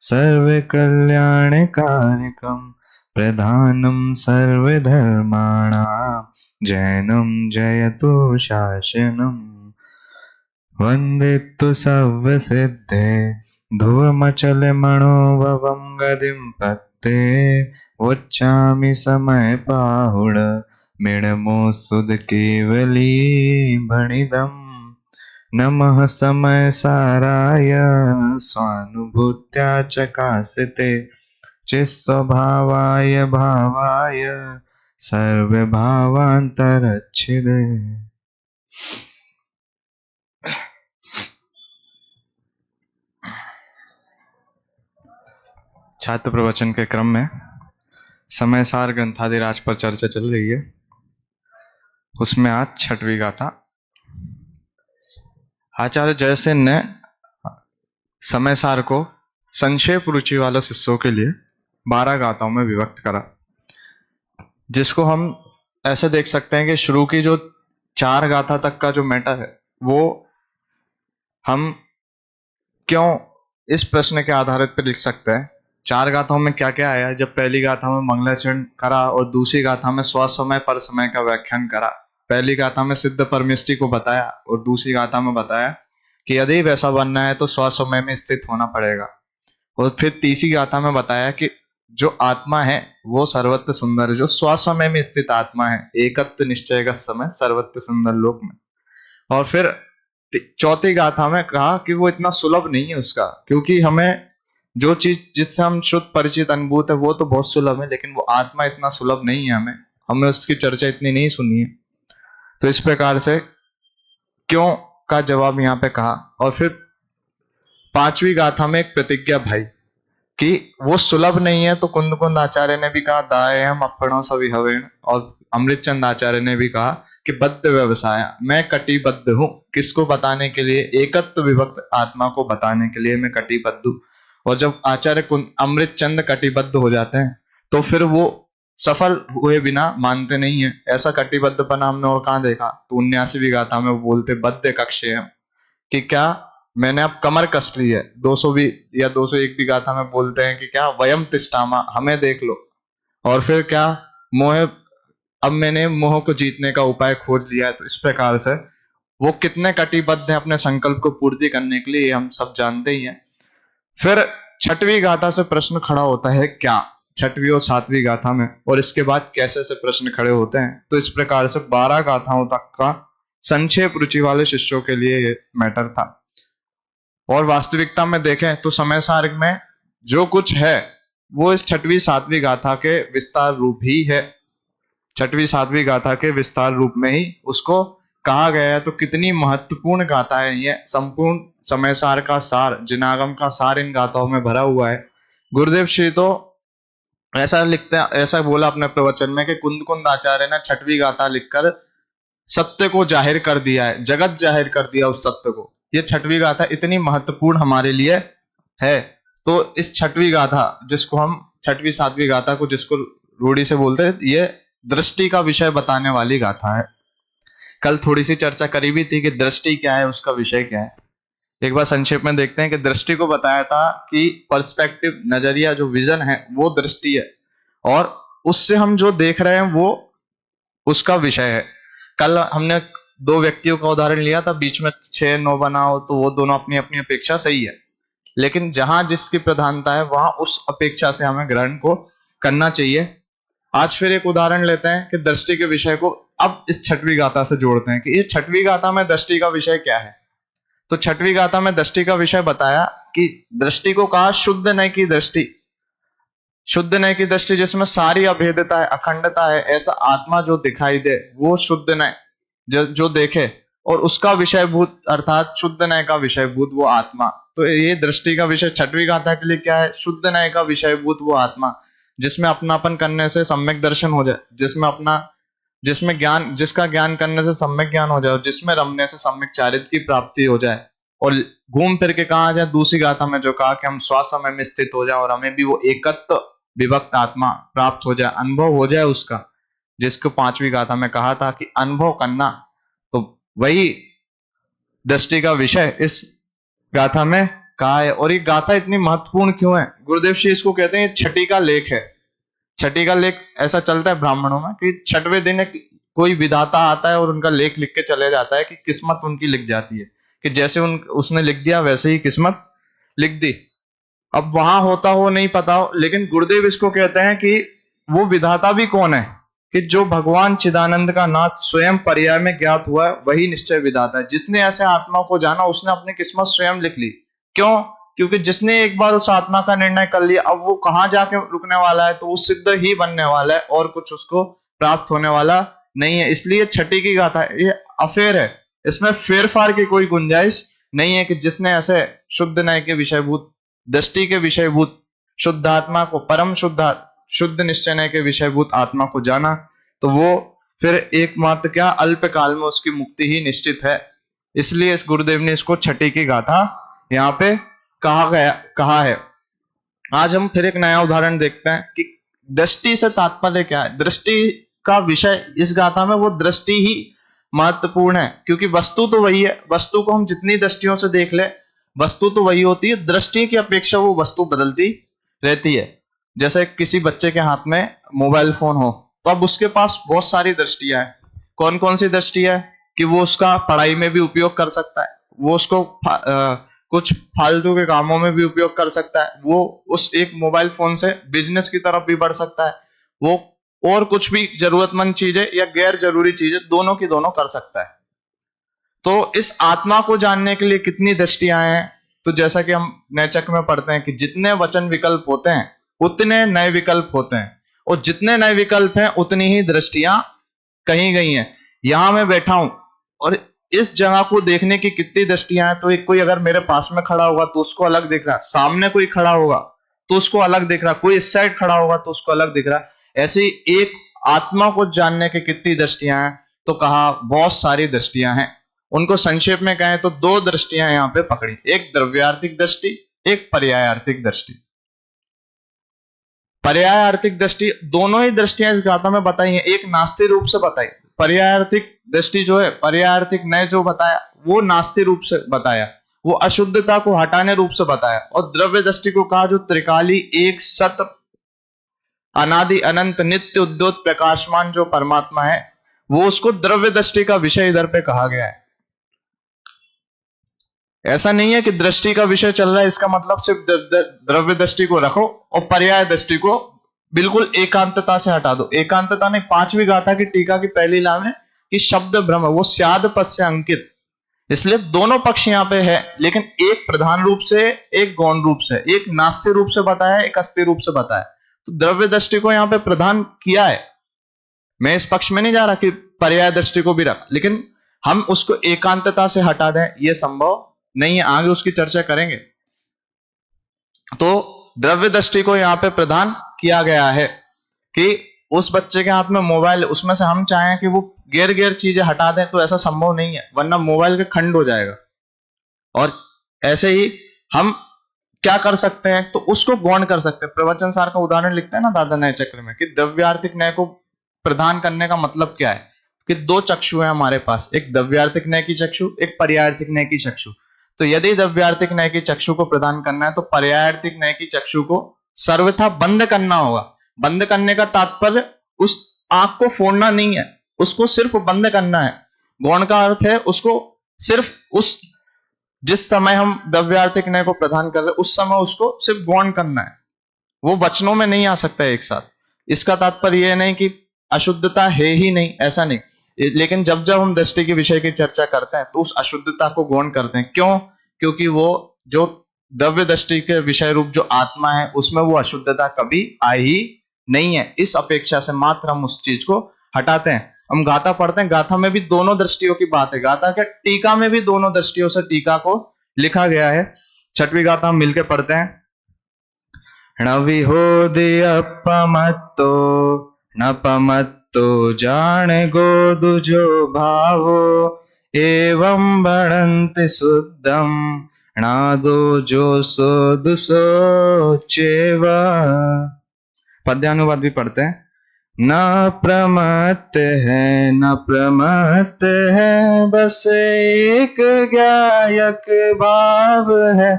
सर्वकल्याणकारकं प्रधानं सर्वधर्माणां जैनं जयतु शासनं वन्दितु सर्वसिद्धे ध्रुवमचलमणोभवं गतिं पत्ते वच्चामि समयपाहुड मृणमोऽसुधकेवली भणिदम् नमः समयसाराय स्वानुभूत्या चकासिते चित्स्वभावाय भावाय सर्वभावान्तरच्छिदे। छात्र प्रवचन के क्रम में समयसार ग्रंथादिराज पर चर्चा चल रही है। उसमें आज 6वीं गाथा। आचार्य जयसेन ने समयसार को संक्षेप रुचि वाले शिष्यों के लिए 12 गाथाओं में विभक्त करा, जिसको हम ऐसे देख सकते हैं कि शुरू की जो 4 गाथा तक का जो मैटर है वो हम क्यों इस प्रश्न के आधारित पर लिख सकते हैं। 4 गाथाओं में क्या क्या आया। जब पहली गाथा में मंगलाचरण करा और दूसरी गाथा में स्वसमय पर समय का व्याख्यान करा। पहली गाथा में सिद्ध परमिष्टि को बताया और दूसरी गाथा में बताया कि यदि वैसा बनना है तो स्वसमय में स्थित होना पड़ेगा। और फिर तीसरी गाथा में बताया कि जो आत्मा है वो सर्वत्र सुंदर है, जो स्वसमय में स्थित आत्मा है, एकत्व निश्चय समय सर्वत्र सुंदर लोक में। और फिर चौथी गाथा में कहा कि वो इतना सुलभ नहीं है उसका, क्योंकि हमें जो चीज जिससे हम शुद्ध परिचित अनुभूत है वो तो बहुत सुलभ है, लेकिन वो आत्मा इतना सुलभ नहीं है, हमें उसकी चर्चा इतनी नहीं सुनी है। तो इस प्रकार से क्यों का जवाब यहाँ पे कहा। और फिर 5वीं गाथा में एक प्रतिज्ञा भाई कि वो सुलभ नहीं है। तो कुंद कुंद आचार्य ने भी कहा दाय हम अपनों सभी हवेण, और अमृतचंद आचार्य ने भी कहा कि बद्ध व्यवसाय, मैं कटिबद्ध हूं। किसको बताने के लिए? एकत्व विभक्त आत्मा को बताने के लिए मैं कटिबद्ध हूं। और जब आचार्य अमृतचंद कटिबद्ध हो जाते हैं तो फिर वो सफल हुए बिना मानते नहीं है। ऐसा कटिबद्धपना हमने और कहां देखा। तो 79वीं गाथा में वो बोलते बद्ध कक्षे कि क्या मैंने अब कमर कस ली है। 220 या 201 गाथा में बोलते हैं कि क्या वयम तिष्ठामा, हमें देख लो। और फिर क्या मोह, अब मैंने मोह को जीतने का उपाय खोज लिया है। तो इस प्रकार से वो कितने कटिबद्ध हैं अपने संकल्प को पूर्ति करने के लिए, हम सब जानते ही हैं। फिर 6वीं गाथा से प्रश्न खड़ा होता है क्या 6वीं और 7वीं गाथा में, और इसके बाद कैसे से प्रश्न खड़े होते हैं। तो इस प्रकार से 12 गाथाओं तक का संक्षेप रुचि वाले शिष्यों के लिए ये मैटर था। और वास्तविकता में देखें तो समय सारक में जो कुछ है वो इस 6वीं 7वीं गाथा के विस्तार रूप ही है। 6वीं 7वीं गाथा के विस्तार रूप में ही उसको कहा गया है। तो कितनी महत्वपूर्ण गाथा है ये। संपूर्ण समय सार का सार, जिनागम का सार इन गाथाओं में भरा हुआ है। गुरुदेव श्री तो ऐसा लिखते हैं, ऐसा बोला अपने प्रवचन में कि कुंद कुंद आचार्य ने 6वीं गाथा लिखकर सत्य को जाहिर कर दिया है, जगत जाहिर कर दिया उस सत्य को। ये 6वीं गाथा इतनी महत्वपूर्ण हमारे लिए है। तो इस 6वीं गाथा जिसको हम 6वीं 7वीं गाथा को जिसको रूढ़ी से बोलते हैं, ये दृष्टि का विषय बताने वाली गाथा है। कल थोड़ी सी चर्चा करी भी थी कि दृष्टि क्या है, उसका विषय क्या है। एक बार संक्षेप में देखते हैं कि दृष्टि को बताया था कि पर्सपेक्टिव, नजरिया, जो विजन है वो दृष्टि है, और उससे हम जो देख रहे हैं वो उसका विषय है। कल हमने 2 व्यक्तियों का उदाहरण लिया था, बीच में 6-9 बना हो तो वो दोनों अपनी अपनी अपेक्षा सही है, लेकिन जहां जिसकी प्रधानता है वहां उस अपेक्षा से हमें ग्रहण को करना चाहिए। आज फिर एक उदाहरण लेते हैं कि दृष्टि के विषय को अब इस 6वीं गाथा से जोड़ते हैं कि ये 6वीं गाथा में दृष्टि का विषय क्या है। तो 6वीं गाथा में दृष्टि का विषय बताया कि दृष्टि को कहा शुद्ध नय की दृष्टि। शुद्ध नय की दृष्टि जिसमें सारी अभेदता है, अखंडता है, ऐसा आत्मा जो दिखाई दे वो शुद्ध नय जो देखे, और उसका विषयभूत अर्थात शुद्ध नय का विषयभूत वो आत्मा। तो ये दृष्टि का विषय 6वीं गाथा के लिए क्या है? शुद्ध नय का विषयभूत वो आत्मा, जिसमें अपनापन करने से सम्यक दर्शन हो जाए, जिसमें ज्ञान, जिसका ज्ञान करने से सम्यक ज्ञान हो जाए, जिसमें रमने से सम्यक चारित्र की प्राप्ति हो जाए। और घूम फिर के कहा जाए दूसरी गाथा में जो कहा कि हम स्वसमय में स्थित हो जाए और हमें भी वो एकत्व विभक्त आत्मा प्राप्त हो जाए, अनुभव हो जाए उसका, जिसको 5वीं गाथा में कहा था कि अनुभव करना। तो वही दृष्टि का विषय इस गाथा में कहा है। और ये गाथा इतनी महत्वपूर्ण क्यों है? गुरुदेव श्री इसको कहते हैं छठी का लेख है। छठी का लेख ऐसा चलता है ब्राह्मणों में कि छठवें दिन कोई विधाता आता है और उनका लेख लिख के चले जाता है कि किस्मत उनकी लिख जाती है, कि जैसे उसने लिख दिया वैसे ही किस्मत लिख दी। अब वहां होता हो नहीं पता हो, लेकिन गुरुदेव इसको कहते हैं कि वो विधाता भी कौन है? कि जो भगवान चिदानंद का नाथ स्वयं पर्याय में ज्ञात हुआ है वही निश्चय विधाता है। जिसने ऐसे आत्मा को जाना उसने अपनी किस्मत स्वयं लिख ली। क्यों? क्योंकि जिसने एक बार उस आत्मा का निर्णय कर लिया, अब वो कहां जाके रुकने वाला है? तो वो सिद्ध ही बनने वाला है और कुछ उसको प्राप्त होने वाला नहीं है। इसलिए छठी की गाथा ये अफेर है, इसमें फेरफार की कोई गुंजाइश नहीं है। कि जिसने ऐसे शुद्ध न्याय के विषयभूत, दृष्टि के विषयभूत शुद्ध आत्मा को, परम शुद्ध निश्चय के विषयभूत आत्मा को जाना, तो वो फिर एकमात्र क्या अल्प काल में उसकी मुक्ति ही निश्चित है। इसलिए इस गुरुदेव ने इसको छठी की गाथा यहाँ पे कहा है। आज हम फिर एक नया उदाहरण देखते हैं कि दृष्टि से तात्पर्य क्या है। दृष्टि का विषय इस गाथा में वो दृष्टि ही महत्वपूर्ण है, क्योंकि वस्तु तो वही है। वस्तु को हम जितनी दृष्टियों से देख ले, वस्तु तो वही होती है, दृष्टि की अपेक्षा वो वस्तु बदलती रहती है। जैसे किसी बच्चे के हाथ में मोबाइल फोन हो तो अब उसके पास बहुत सारी दृष्टियां हैं। कौन कौन सी दृष्टि है? कि वो उसका पढ़ाई में भी उपयोग कर सकता है, वो उसको कुछ फालतू के कामों में भी उपयोग कर सकता है, वो उस एक मोबाइल फोन से बिजनेस की तरफ भी बढ़ सकता है, वो और कुछ भी जरूरतमंद चीजें या गैर जरूरी चीजें दोनों की दोनों कर सकता है। तो इस आत्मा को जानने के लिए कितनी दृष्टियां हैं? तो जैसा कि हम नैचक में पढ़ते हैं कि जितने वचन विकल्प होते हैं उतने नए विकल्प होते हैं, और जितने नए विकल्प हैं उतनी ही दृष्टियां कहीं गई हैं। यहां मैं बैठा हूं और इस जगह को देखने की कितनी दृष्टियां हैं? तो एक कोई अगर मेरे पास में खड़ा होगा तो उसको अलग दिख रहा है, सामने कोई खड़ा होगा तो उसको अलग दिख रहा है, कोई इस साइड खड़ा होगा तो उसको अलग दिख रहा है। ऐसे ही एक आत्मा को जानने की कितनी दृष्टियां हैं? तो कहा बहुत सारी दृष्टियां हैं। उनको संक्षेप में कहें तो दो दृष्टियां यहां पे पकड़ी, एक द्रव्यार्थिक दृष्टि, एक पर्यायार्थिक दृष्टि। पर्यायार्थिक दृष्टि, दोनों ही दृष्टियां इस गाथा में बताई हैं, एक नास्तिक रूप से बताई। पर्यायार्थिक दृष्टि जो है, पर्यायार्थिक न्याय जो बताया वो नास्तिक रूप से बताया, वो अशुद्धता को हटाने रूप से बताया। और द्रव्य दृष्टि को कहा जो त्रिकाली एक सत अनादि अनंत नित्य उद्योत प्रकाशमान जो परमात्मा है, वो उसको द्रव्य दृष्टि का विषय इधर पे कहा गया है। ऐसा नहीं है कि दृष्टि का विषय चल रहा है इसका मतलब सिर्फ द्रव्य दृष्टि को रखो और पर्याय दृष्टि को बिल्कुल एकांतता से हटा दो। एकांतता नहीं, पांचवी गाथा की टीका की पहली लाइन है कि शब्द भ्रम, वो स्याद पद से अंकित, इसलिए दोनों पक्ष यहाँ पे है, लेकिन एक प्रधान रूप से, एक गौण रूप से, एक नास्तिक रूप से बताया, एक अस्थिर रूप से बताया। तो द्रव्य दृष्टि को यहाँ पे प्रधान किया है। मैं इस पक्ष में नहीं जा रहा कि पर्याय दृष्टि को भी रख, लेकिन हम उसको एकांतता से हटा दें ये संभव नहीं है, आगे उसकी चर्चा करेंगे। तो द्रव्य दृष्टि को यहाँ पे प्रदान किया गया है कि उस बच्चे के हाथ में मोबाइल, उसमें से हम चाहें कि वो गैर गैर चीजें हटा दें तो ऐसा संभव नहीं है, वरना मोबाइल के खंड हो जाएगा। और ऐसे ही हम क्या कर सकते हैं? तो उसको गौण कर सकते हैं। प्रवचन सार का उदाहरण लिखते हैं ना दादा न्याय चक्र में कि द्रव्यार्थिक न्याय को प्रदान करने का मतलब क्या है? कि दो चक्षु है हमारे पास, एक द्रव्यार्थिक न्याय की चक्षु, एक पर्यायार्थिक न्याय की चक्षु। तो यदि द्रव्यार्थिक न्याय की चक्षु को प्रदान करना है तो पर्यायार्थिक न्याय की चक्षु को सर्वथा बंद करना होगा। बंद करने का तात्पर्य उस आंख को फोड़ना नहीं है, उसको सिर्फ बंद करना है। गौण का अर्थ है उसको सिर्फ उस, जिस समय हम द्रव्यार्थिक न्याय को प्रदान कर रहे उस समय उसको सिर्फ गौण करना है, वो वचनों में नहीं आ सकता है एक साथ। इसका तात्पर्य यह नहीं कि अशुद्धता है ही नहीं, ऐसा नहीं, लेकिन जब जब हम दृष्टि के विषय की चर्चा करते हैं तो उस अशुद्धता को गौण करते हैं। क्यों? क्योंकि वो जो द्रव्य दृष्टि के विषय रूप जो आत्मा है उसमें वो अशुद्धता कभी आई ही नहीं है। इस अपेक्षा से मात्र हम उस चीज को हटाते हैं। हम गाथा पढ़ते हैं, गाथा में भी दोनों दृष्टियों की बात है। गाथा के टीका में भी दोनों दृष्टियों से टीका को लिखा गया है। छठवीं गाथा हम मिलकर पढ़ते हैं। णविहोदयपमत्तो नपमत्तो जान गोदु जो भावो एवं बढ़ंति शुद्धम नादो जो सो दुसो चेवा। पद्यानुवाद भी पढ़ते हैं। न प्रमत्त है न प्रमत्त है, बस एक ज्ञायक भाव है,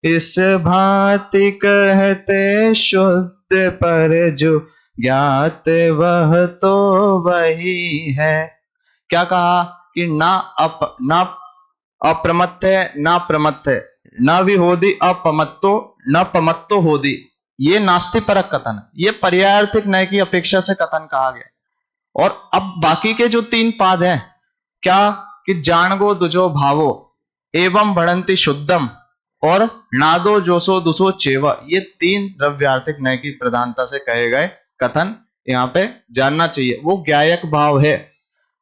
इस भांति कहते शुद्ध पर जो ज्ञात वह तो वही है। क्या कहा कि ना अप्रमत्त है ना प्रमत्त है, न विहोदी अपमत्तो न पमत्तो होदी। ये नास्ति परक कथन है, ये पर्यायार्थिक नय की अपेक्षा से कथन कहा गया। और अब बाकी के जो 3 पाद हैं, क्या कि जाणगो दुजो भावो एवं बढ़ंती शुद्धम और नादो जोसो दुसो चेवा, ये 3 द्रव्यार्थिक नय की प्रधानता से कहे गए कथन यहाँ पे जानना चाहिए। वो ज्ञायक भाव है,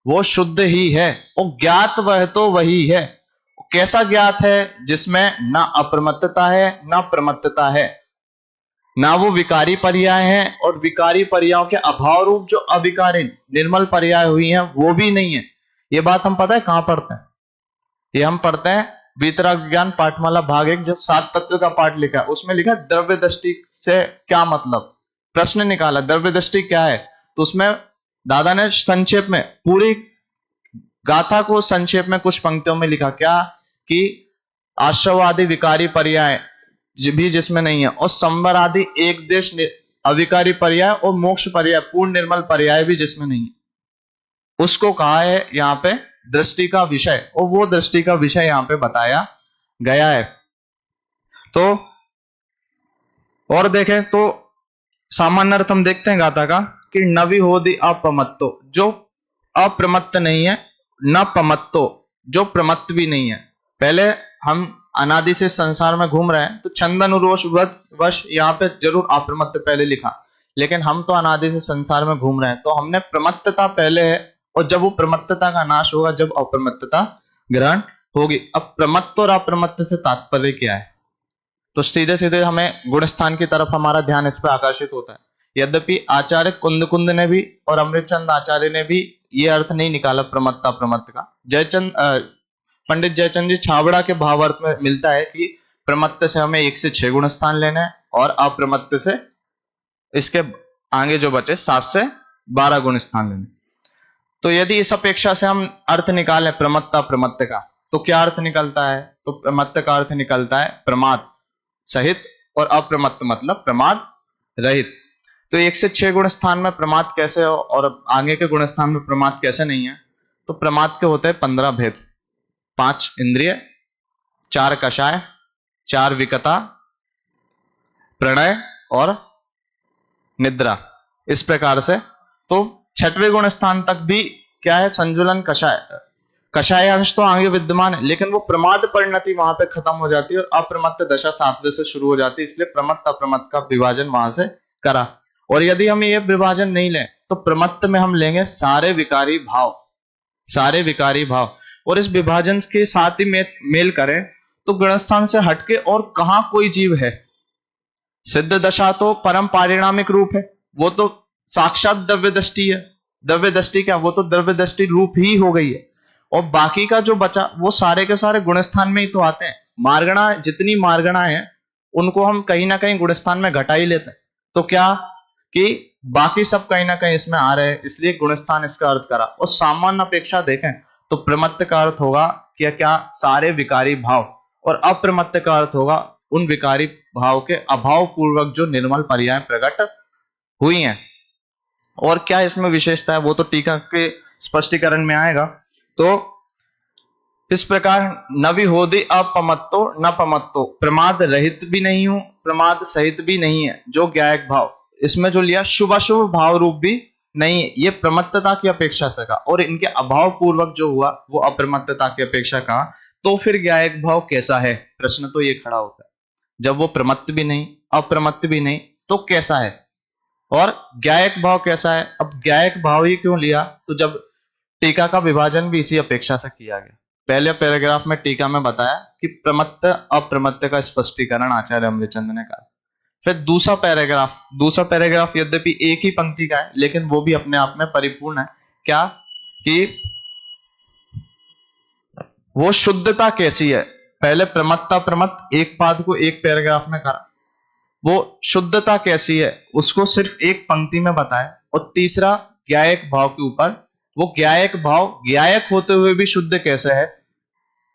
वो शुद्ध ही है, और ज्ञात वह तो वही है। कैसा ज्ञात है? जिसमें ना अप्रमत्तता है ना प्रमत्तता है, ना वो विकारी पर्याय है, और विकारी पर्यायों के अभाव रूप जो अविकारी निर्मल पर्याय हुई हैं वो भी नहीं है। ये बात हम पता है कहां पढ़ते हैं? ये हम पढ़ते हैं वीतराग विज्ञान पाठमाला भाग 1, जो 7 तत्व का पाठ लिखा है, उसमें लिखा है द्रव्य दृष्टि से क्या मतलब। प्रश्न निकाला द्रव्य दृष्टि क्या है, तो उसमें दादा ने संक्षेप में पूरी गाथा को संक्षेप में कुछ पंक्तियों में लिखा, क्या कि आश्रव आदि विकारी पर्याय भी जिसमें नहीं है, और संवर आदि एक देश अविकारी पर्याय और मोक्ष पर्याय पूर्ण निर्मल पर्याय भी जिसमें नहीं है, उसको कहा है यहाँ पे दृष्टि का विषय, और वो दृष्टि का विषय यहाँ पे बताया गया है। तो और देखें तो सामान्य अर्थ हम देखते हैं गाथा का कि नवी होदी अपमत्तो, जो अप्रमत्त नहीं है, न पमत्तो, जो प्रमत्त भी नहीं है। पहले हम अनादि से संसार में घूम रहे हैं, तो छंद अनुरोष वश यहाँ पे जरूर अप्रमत्त पहले लिखा, लेकिन हम तो अनादि से संसार में घूम रहे हैं, तो हमने प्रमत्तता पहले है, और जब वो प्रमत्तता का नाश होगा, जब अप्रमत्तता ग्रहण होगी। अब प्रमत्त और अप्रमत्त से तात्पर्य क्या है? तो सीधे सीधे हमें गुणस्थान की तरफ हमारा ध्यान इस पर आकर्षित होता है। यद्यपि आचार्य कुंद ने भी और अमृतचंद आचार्य ने भी ये अर्थ नहीं निकाला प्रमत्त अप्रमत्त का। पंडित जयचंद जी छाबड़ा के भावार्थ में मिलता है कि प्रमत्त से हमें 1 से 6 गुण स्थान लेना है, और अप्रमत्त से इसके आगे जो बचे 7 से 12 गुण स्थान लेने। तो यदि इस अपेक्षा से हम अर्थ निकालें प्रमत्त अप्रमत्त का, तो क्या अर्थ निकलता है? तो प्रमत्त का अर्थ निकलता है प्रमाद सहित, और अप्रमत्त मतलब प्रमाद रहित। तो 1 से 6 गुण स्थान में प्रमाद कैसे हो और आगे के गुण स्थान में प्रमाद कैसे नहीं है? तो प्रमाद के होते हैं 15 भेद, 5 इंद्रिय, 4 कषाय, 4 विकता, प्रणय और निद्रा, इस प्रकार से। तो 6वें गुण स्थान तक भी क्या है? संजुलन कषाय अंश तो आगे विद्यमान है, लेकिन वो प्रमाद परिणति वहां पे खत्म हो जाती है, और अप्रमत्त दशा 7वें से शुरू हो जाती है, इसलिए प्रमत्त अप्रमत्त का विभाजन वहां से करा। और यदि हम ये विभाजन नहीं लें, तो प्रमत्त में हम लेंगे सारे विकारी भाव, सारे विकारी भाव, और इस विभाजन के साथ ही मेल करें तो गुणस्थान से हटके और कहां कोई जीव है? सिद्ध दशा तो परम पारिणामिक रूप है, वो तो साक्षात द्रव्य दृष्टि है। द्रव्य दृष्टि क्या? वो तो द्रव्य दृष्टि रूप ही हो गई है। और बाकी का जो बचा वो सारे के सारे गुणस्थान में ही तो आते हैं। मार्गणा, जितनी मार्गणा है उनको हम कहीं ना कहीं गुणस्थान में घटा ही लेते हैं। तो क्या कि बाकी सब कहीं ना कहीं इसमें आ रहे हैं, इसलिए गुणस्थान इसका अर्थ करा। और सामान्य अपेक्षा देखें तो प्रमत्त का अर्थ होगा क्या? क्या सारे विकारी भाव, और अप्रमत्त का अर्थ होगा उन विकारी भाव के अभाव पूर्वक जो निर्मल पर्याय प्रकट हुई हैं। और क्या इसमें विशेषता है वो तो टीका के स्पष्टीकरण में आएगा। तो इस प्रकार नवी होदी अपमत्तो न पमत्तो, प्रमाद रहित भी नहीं हूं, प्रमाद सहित भी नहीं है, जो ज्ञायक भाव, इसमें जो लिया शुभ अशुभ भाव रूप भी नहीं है, ये प्रमत्तता की अपेक्षा से कहा, और इनके अभाव पूर्वक जो हुआ वो अप्रमत्तता की अपेक्षा कहा। तो फिर ज्ञायक भाव कैसा है? प्रश्न तो ये खड़ा होता है, जब वो प्रमत्त भी नहीं अप्रमत्त भी नहीं तो कैसा है? और ज्ञायक भाव कैसा है? अब ज्ञायक भाव ही क्यों लिया? तो जब टीका का विभाजन भी इसी अपेक्षा से किया गया। पहले पैराग्राफ में टीका में बताया कि प्रमत्त अप्रमत्त का स्पष्टीकरण आचार्य अमृतचंद ने कहा। फिर दूसरा पैराग्राफ यद्यपि एक ही पंक्ति का है, लेकिन वो भी अपने आप में परिपूर्ण है। क्या कि वो शुद्धता कैसी है? पहले प्रमत्त अप्रमत्त एक पाद को एक पैराग्राफ में करा, वो शुद्धता कैसी है उसको सिर्फ एक पंक्ति में बताया। और तीसरा ज्ञायक भाव के ऊपर, वो ज्ञायक भाव ज्ञायक होते हुए भी शुद्ध कैसे है,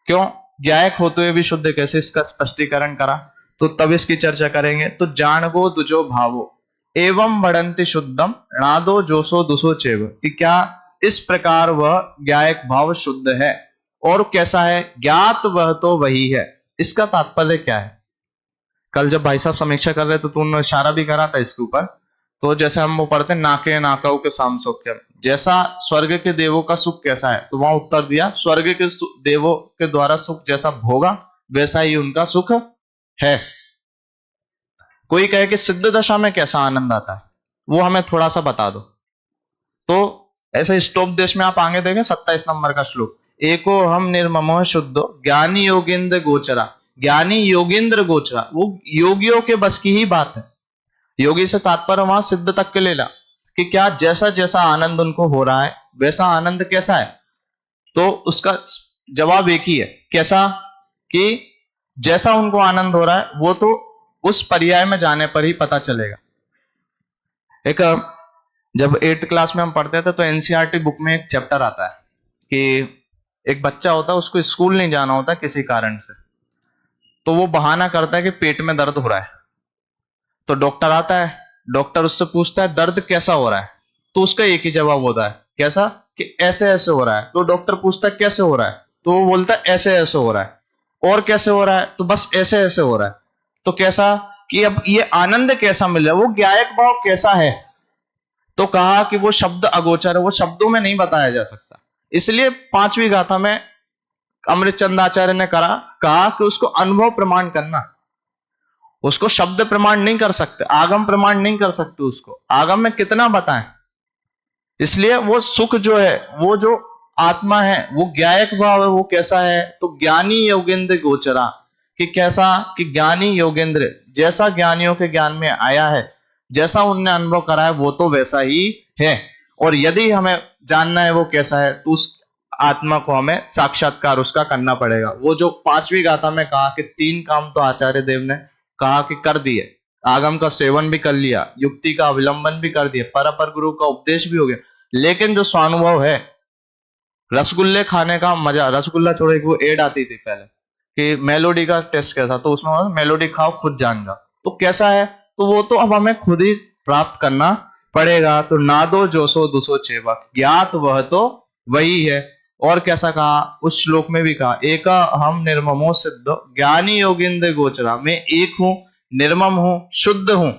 क्यों ज्ञायक होते हुए भी शुद्ध कैसे, इसका स्पष्टीकरण करा। तो तब इसकी चर्चा करेंगे। तो जान गो दुजो भावो एवं बढ़ंति शुद्धम णादो जोसो दुसो चेव, कि क्या इस प्रकार वह ज्ञायक भाव शुद्ध है और कैसा है, ज्ञात वह तो वही है। इसका तात्पर्य क्या है? कल जब भाई साहब समीक्षा कर रहे थे तो उन्होंने इशारा भी करा था इसके ऊपर। तो जैसे हम वो पढ़ते हैं नाके नाकाऊ के साम सुख, जैसा स्वर्ग के देवों का सुख कैसा है, तो वहां उत्तर दिया स्वर्ग के देवों के द्वारा सुख जैसा भोगा वैसा ही उनका सुख है। कोई कहे कि सिद्ध दशा में कैसा आनंद आता है, वो हमें थोड़ा सा बता दो। तो ऐसे स्टॉप देश में आप आगे देखें 27 नंबर का श्लोक, एको हम निर्ममो शुद्धो ज्ञानी योगेंद्र गोचरा। ज्ञानी योगेंद्र गोचरा, वो योगियों के बस की ही बात है। योगी से तात्पर्य वहां सिद्ध तक के ले ला, कि क्या जैसा जैसा आनंद उनको हो रहा है वैसा आनंद कैसा है। तो उसका जवाब एक ही है, कैसा, कि जैसा उनको आनंद हो रहा है वो तो उस पर्याय में जाने पर ही पता चलेगा। एक जब 8th क्लास में हम पढ़ते थे तो एनसीईआरटी बुक में एक चैप्टर आता है कि एक बच्चा होता है, उसको स्कूल नहीं जाना होता किसी कारण से, तो वो बहाना करता है कि पेट में दर्द हो रहा है। तो डॉक्टर आता है, डॉक्टर उससे पूछता है दर्द कैसा हो रहा है, तो उसका एक ही जवाब होता है, कैसा, कि ऐसे ऐसे हो रहा है। तो डॉक्टर पूछता है कैसे हो रहा है, तो वो बोलता है ऐसे ऐसे हो रहा है। और कैसे हो रहा है, तो बस ऐसे ऐसे हो रहा है। तो कैसा, कि अब ये आनंद कैसा मिल रहा है, वो ज्ञायक भाव कैसा है। तो कहा कि वो शब्द अगोचर है, वो शब्दों में नहीं बताया जा सकता। इसलिए 5वीं गाथा में अमृत चंदाचार्य ने कहा कि उसको अनुभव प्रमाण करना, उसको शब्द प्रमाण नहीं कर सकते, आगम प्रमाण नहीं कर सकते, उसको आगम में कितना बताएं। इसलिए वो सुख जो है, वो जो आत्मा है, वो ज्ञायक भाव है, वो कैसा है, तो ज्ञानी योगेंद्र गोचरा, कि कैसा, कि ज्ञानी योगेंद्र जैसा ज्ञानियों के ज्ञान में आया है, जैसा उनने अनुभव करा है वो तो वैसा ही है। और यदि हमें जानना है वो कैसा है, तो उस आत्मा को हमें साक्षात्कार उसका करना पड़ेगा। वो जो 5वीं गाथा में कहा कि 3 काम तो आचार्य देव ने कहा कि कर दिए, आगम का सेवन भी कर लिया, युक्ति का अवलंबन भी कर दिया, पर गुरु का उपदेश भी हो गया, लेकिन जो स्वानुभव है, रसगुल्ले खाने का मजा, रसगुल्ला छोड़े, वो एड आती थी पहले कि मेलोडी का टेस्ट कैसा, तो उसमें मेलोडी खाओ खुद जान जाओ, तो कैसा है, तो वो तो अब हमें खुद ही प्राप्त करना पड़ेगा। तो नादो जोसो दुसो चेवक, ज्ञात वह तो वही है। और कैसा कहा, उस श्लोक में भी कहा, एका हम निर्ममो सिद्ध ज्ञानी योगिंद्र गोचरा, मैं एक हूं, निर्मम हूं, शुद्ध हूं,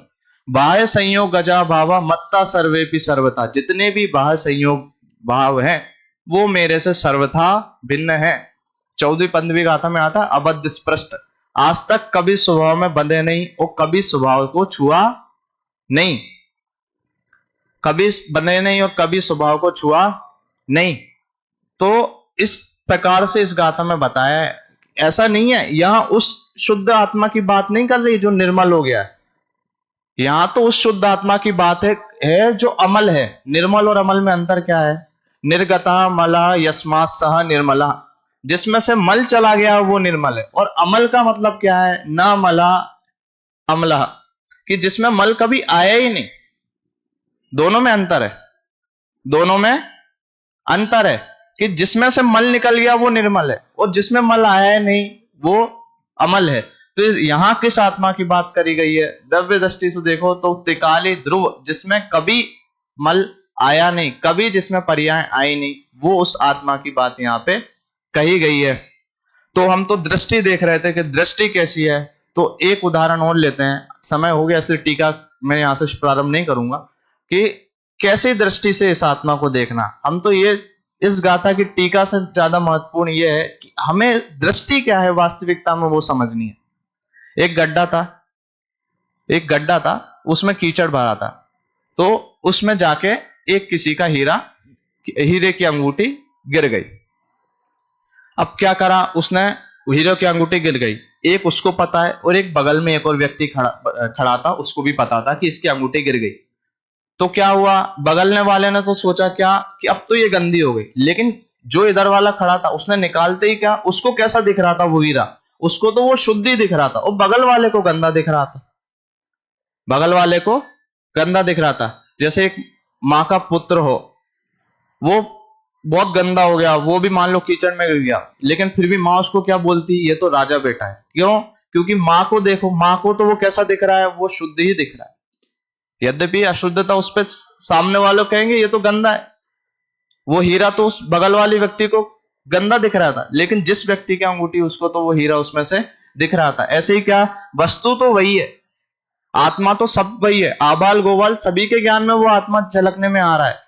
बाह्य संयोग गजा भावा मत्ता सर्वे भी सर्वथा, जितने भी बाह्य संयोग भाव हैं वो मेरे से सर्वथा भिन्न है। 14वीं गाथा में आता है अबद्ध स्पृष्ट, आज तक कभी स्वभाव में बंधे नहीं और कभी स्वभाव को छुआ नहीं, कभी बंधे नहीं और कभी स्वभाव को छुआ नहीं। तो इस प्रकार से इस गाथा में बताया है। ऐसा नहीं है, यहां उस शुद्ध आत्मा की बात नहीं कर रही जो निर्मल हो गया है, यहां तो उस शुद्ध आत्मा की बात है जो अमल है। निर्मल और अमल में अंतर क्या है, निर्गता मला यस्मा सह निर्मला, जिसमें से मल चला गया वो निर्मल है। और अमल का मतलब क्या है, न मला अमला, कि जिसमें मल कभी आया ही नहीं। दोनों में अंतर है, दोनों में अंतर है, कि जिसमें से मल निकल गया वो निर्मल है और जिसमें मल आया नहीं वो अमल है। तो यहां किस आत्मा की बात करी गई है, द्रव्य दृष्टि से देखो तो त्रिकाली ध्रुव, जिसमें कभी मल आया नहीं, कभी जिसमें पर्याय आई नहीं, वो उस आत्मा की बात यहां पे कही गई है। तो हम तो दृष्टि देख रहे थे कि दृष्टि कैसी है, तो एक उदाहरण और लेते हैं, समय हो गया इसलिए टीका मैं यहां से प्रारंभ नहीं करूंगा, कि कैसी दृष्टि से इस आत्मा को देखना। हम तो ये इस गाथा की टीका से ज्यादा महत्वपूर्ण यह है कि हमें दृष्टि क्या है वास्तविकता में वो समझनी है। एक गड्ढा था, उसमें कीचड़ भरा था, तो उसमें जाके एक किसी का हीरे की अंगूठी गिर गई। अब क्या करा उसने, हीरे की अंगूठी गिर गई, एक उसको पता है और एक बगल में एक और व्यक्ति खड़ा था, उसको भी पता था कि इसकी अंगूठी गिर गई। तो क्या हुआ, बगलने वाले ने तो सोचा क्या कि अब तो ये गंदी हो गई, लेकिन जो इधर वाला खड़ा था उसने निकालते ही क्या, उसको कैसा दिख रहा था वो हीरा, उसको तो वो शुद्ध ही दिख रहा था और बगल वाले को गंदा दिख रहा था, बगल वाले को गंदा दिख रहा था। जैसे एक माँ का पुत्र हो, वो बहुत गंदा हो गया, वो भी मान लो कीचड़ में गिर गया, लेकिन फिर भी माँ उसको क्या बोलती, ये तो राजा बेटा है। क्यों, क्योंकि माँ को देखो, माँ को तो वो कैसा दिख रहा है, वो शुद्ध ही दिख रहा है। यद्यपि अशुद्धता उस पर सामने वालों कहेंगे ये तो गंदा है, वो हीरा तो उस बगल वाले व्यक्ति को गंदा दिख रहा था, लेकिन जिस व्यक्ति की अंगूठी उसको तो वो हीरा उसमें से दिख रहा था। ऐसे ही क्या, वस्तु तो वही है, आत्मा तो सब वही है, आबाल गोबाल सभी के ज्ञान में वो आत्मा झलकने में आ रहा है।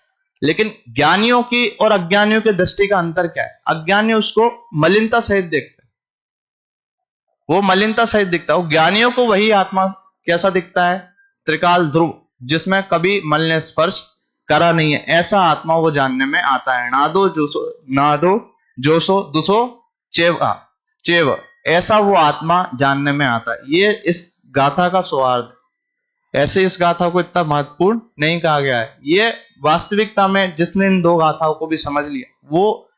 लेकिन ज्ञानियों की और अज्ञानियों के दृष्टि का अंतर क्या है? अज्ञानी उसको मलिनता सहित देखते हैं, वो मलिनता सहित दिखता है। ज्ञानियों को वही आत्मा कैसा दिखता है? त्रिकाल ध्रुव, जिसमें कभी मल ने स्पर्श करा नहीं है, ऐसा आत्मा वो जानने में आता है। नादो जोसो दुसो चेव, ऐसा वो आत्मा जानने में आता है। ये इस गाथा का स्वार्थ। ऐसे इस गाथा को इतना महत्वपूर्ण नहीं कहा गया है। ये वास्तविकता में जिसने इन दो गाथाओं को भी समझ लिया, वो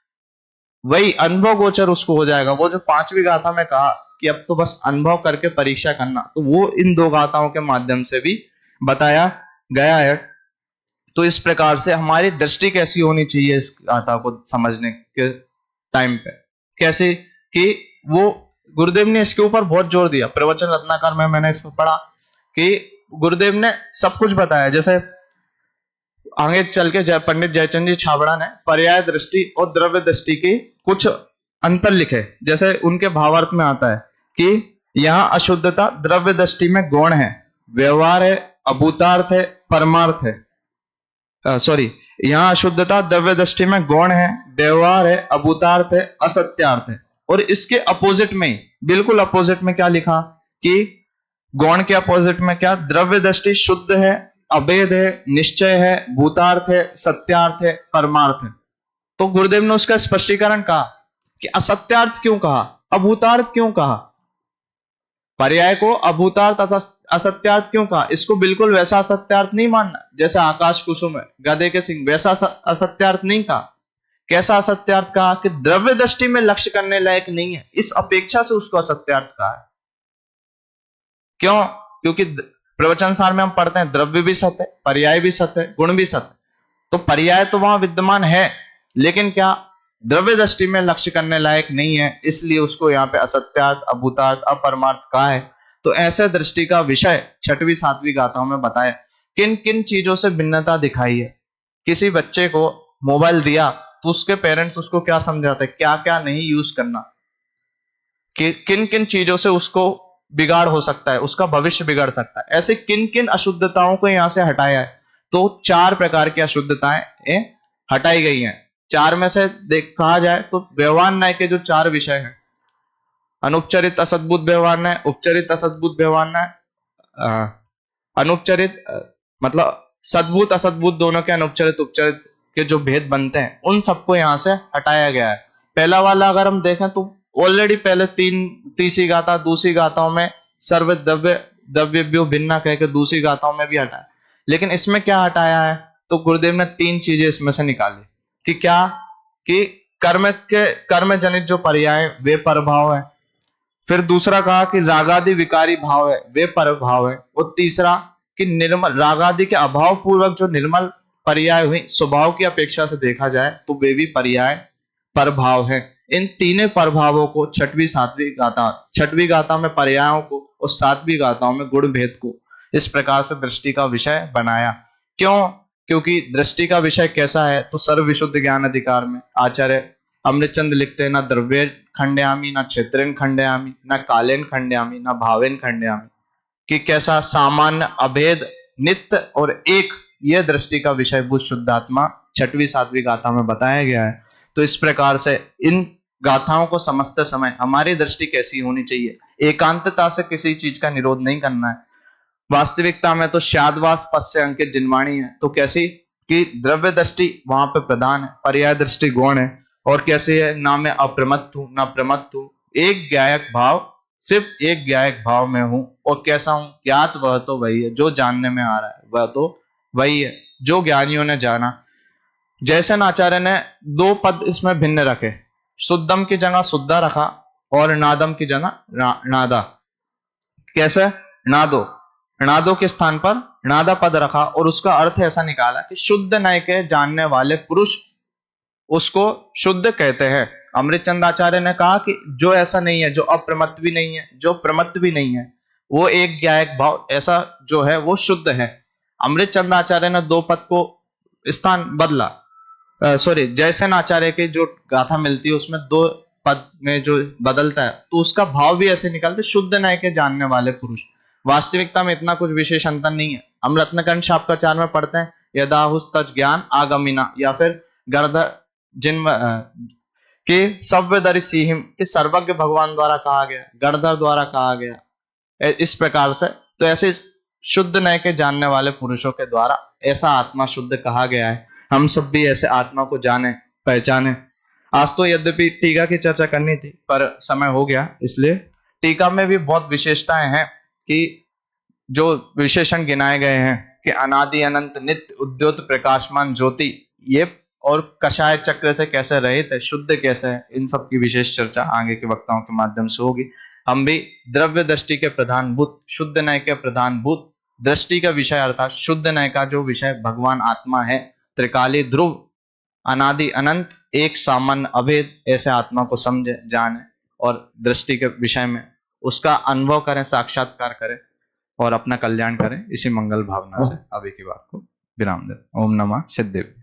वही अनुभव गोचर उसको हो जाएगा। वो जो 5वीं गाथा में कहा कि अब तो बस अनुभव करके परीक्षा करना, तो वो इन दो गाथाओं के माध्यम से भी बताया गया है। तो इस प्रकार से हमारी दृष्टि कैसी होनी चाहिए इस गाथा को समझने के टाइम पे, कैसे कि वो गुरुदेव ने इसके ऊपर बहुत जोर दिया। प्रवचन रत्नाकर में मैंने इसमें पढ़ा कि गुरुदेव ने सब कुछ बताया। जैसे आगे चल के पंडित जयचंद जी छाबड़ा ने पर्याय दृष्टि और द्रव्य दृष्टि की कुछ अंतर लिखे। जैसे उनके भावार्थ में आता है कि यहाँ अशुद्धता द्रव्य दृष्टि में गौण है, व्यवहार है, अभूतार्थ है, परमार्थ है। सॉरी, यहाँ अशुद्धता द्रव्य दृष्टि में गौण है, व्यवहार है, अभूतार्थ है, असत्यार्थ है। और इसके अपोजिट में, बिल्कुल अपोजिट में क्या लिखा कि गौण के अपोजिट में क्या, द्रव्य दृष्टि शुद्ध है, अभेद है, निश्चय है, भूतार्थ है, सत्यार्थ है, परमार्थ है। तो गुरुदेव ने उसका स्पष्टीकरण कहा कि असत्यार्थ क्यों कहा, अभूतार्थ क्यों कहा, पर्याय को अभूतार्थ असत्यार्थ क्यों कहा। इसको बिल्कुल वैसा असत्यार्थ नहीं मानना जैसा आकाश कुसुम है, गधे के सिंह, वैसा असत्यार्थ नहीं कहा। कैसा असत्यार्थ कहा कि द्रव्य दृष्टि में लक्ष्य करने लायक नहीं है, इस अपेक्षा से उसको असत्यार्थ कहा है। क्यों? क्योंकि प्रवचन सार में हम पढ़ते हैं द्रव्य भी सत्य है, पर्याय भी सत्य है, गुण भी सत्य है। तो पर्याय तो वहां विद्यमान है, लेकिन क्या द्रव्य दृष्टि में लक्ष्य करने लायक नहीं है, इसलिए उसको यहाँ पे असत्यार्थ, अभूतार्थ, अपरमार्थ कहा है। तो ऐसे दृष्टि का विषय 6वीं 7वीं गाथाओं में बताया किन किन चीजों से भिन्नता दिखाई है। किसी बच्चे को मोबाइल दिया तो उसके पेरेंट्स उसको क्या समझाते, क्या क्या नहीं यूज करना, कि किन किन चीजों से उसको बिगाड़ हो सकता है, उसका भविष्य बिगड़ सकता है। ऐसे किन किन अशुद्धताओं को यहां से हटाया है। तो 4 प्रकार की अशुद्धताएं हटाई गई हैं। 4 में से कहा जाए तो व्यवहार न्याय के जो 4 विषय हैं, अनुपचरित असद्भुत व्यवहार न्याय, उपचरित असद्भुत व्यवहार न्याय, अनुपचरित मतलब सद्भुत असद्भुत दोनों के अनुपचरित उपचरित के जो भेद बनते हैं, उन सबको यहां से हटाया गया है। पहला वाला अगर हम देखें तो ऑलरेडी पहले 3वीं गाथा, दूसरी गाथाओं में सर्व द्रव्येभ्यो भिन्ना कह के दूसरी गाथाओं में भी हटाया। लेकिन इसमें क्या हटाया है? तो गुरुदेव ने 3 चीजें इसमें से निकाली कि क्या, कि कर्म जनित जो पर्याय वे परभाव है। फिर दूसरा कहा कि रागादि विकारी भाव है, वे परभाव है। और तीसरा कि निर्मल रागादि के अभाव पूर्वक जो निर्मल पर्याय हुई, स्वभाव की अपेक्षा से देखा जाए तो वे भी पर्याय परभाव है। इन तीनों प्रभावों को 6वीं गाथा में पर्यायों को और 7वीं गाथाओं में गुण भेद को इस प्रकार से दृष्टि का विषय बनाया। क्यों? क्योंकि दृष्टि का विषय कैसा है, तो सर्व विशुद्ध ज्ञान अधिकार में आचार्य अमृतचंद लिखते हैं, ना द्रव्य खंडयामी, ना क्षेत्रेन खंडयामी, ना कालेन खंडयामी, ना भावेन खंडयामी, कि कैसा सामान्य, अभेद, नित्य और एक, यह दृष्टि का विषय बुद्ध शुद्धात्मा 6वीं 7वीं गाथा में बताया गया है। तो इस प्रकार से इन गाथाओं को समझते समय हमारी दृष्टि कैसी होनी चाहिए, एकांतता से किसी चीज का निरोध नहीं करना है। वास्तविकता में तो शादवास पद से अंकित जिनवाणी है, तो कैसी कि द्रव्य दृष्टि वहां पे प्रधान है, पर्याय दृष्टि गौण है। और कैसे है, ना मैं अप्रमत्त हूं ना प्रमत्त हूं, एक ज्ञायक भाव, सिर्फ एक ज्ञायक भाव में हूं। और कैसा हूं, ज्ञात वह तो वही है, जो जानने में आ रहा है वह तो वही है जो ज्ञानियों ने जाना। जैसे आचार्य ने 2 पद इसमें भिन्न रखे, शुद्धम की जगह शुद्धा रखा और नादम की जगह नादा। कैसे? नादो के स्थान पर नादा पद रखा और उसका अर्थ ऐसा निकाला कि शुद्ध नय के जानने वाले पुरुष उसको शुद्ध कहते हैं, अमृतचंद आचार्य ने कहा कि जो ऐसा नहीं है, जो अप्रमत्त भी नहीं है, जो प्रमत्त भी नहीं है, वो एक ज्ञायक भाव ऐसा जो है वो शुद्ध है। अमृतचंद आचार्य ने दो पद को स्थान बदला, सॉरी, जयसेन आचार्य की जो गाथा मिलती है उसमें दो पद में जो बदलता है तो उसका भाव भी ऐसे निकलते, शुद्ध न्याय के जानने वाले पुरुष। वास्तविकता में इतना कुछ विशेष अंतर नहीं है। हम रत्नकंठ शापकाचार में पढ़ते हैं यदाहुस तज ज्ञान आगमिना, या फिर गर्ध जिन के सव्यदरि सिंह के सर्वज्ञ भगवान द्वारा कहा गया, गणधर द्वारा कहा गया, इस प्रकार से। तो ऐसे शुद्ध नय के जानने वाले पुरुषों के द्वारा ऐसा आत्मा शुद्ध कहा गया है। हम सब भी ऐसे आत्मा को जाने, पहचाने। आज तो यद्यपि टीका की चर्चा करनी थी पर समय हो गया, इसलिए टीका में भी बहुत विशेषताएं हैं कि जो विशेषण गिनाए गए हैं कि अनादि अनंत नित्य उद्योत प्रकाशमान ज्योति, ये और कषाय चक्र से कैसे रहित है, शुद्ध कैसे है, इन सब की विशेष चर्चा आगे के वक्ताओं के माध्यम से होगी। हम भी द्रव्य दृष्टि के प्रधानभूत, शुद्ध नय के प्रधानभूत दृष्टि का विषय अर्थात शुद्ध नय का जो विषय भगवान आत्मा है, त्रिकाली ध्रुव अनादि अनंत एक सामान्य अभेद, ऐसे आत्मा को समझे, जाने और दृष्टि के विषय में उसका अनुभव करें, साक्षात्कार करें और अपना कल्याण करें। इसी मंगल भावना से अभी की बात को विराम दें। ओम नमः सिद्धेभ्यो।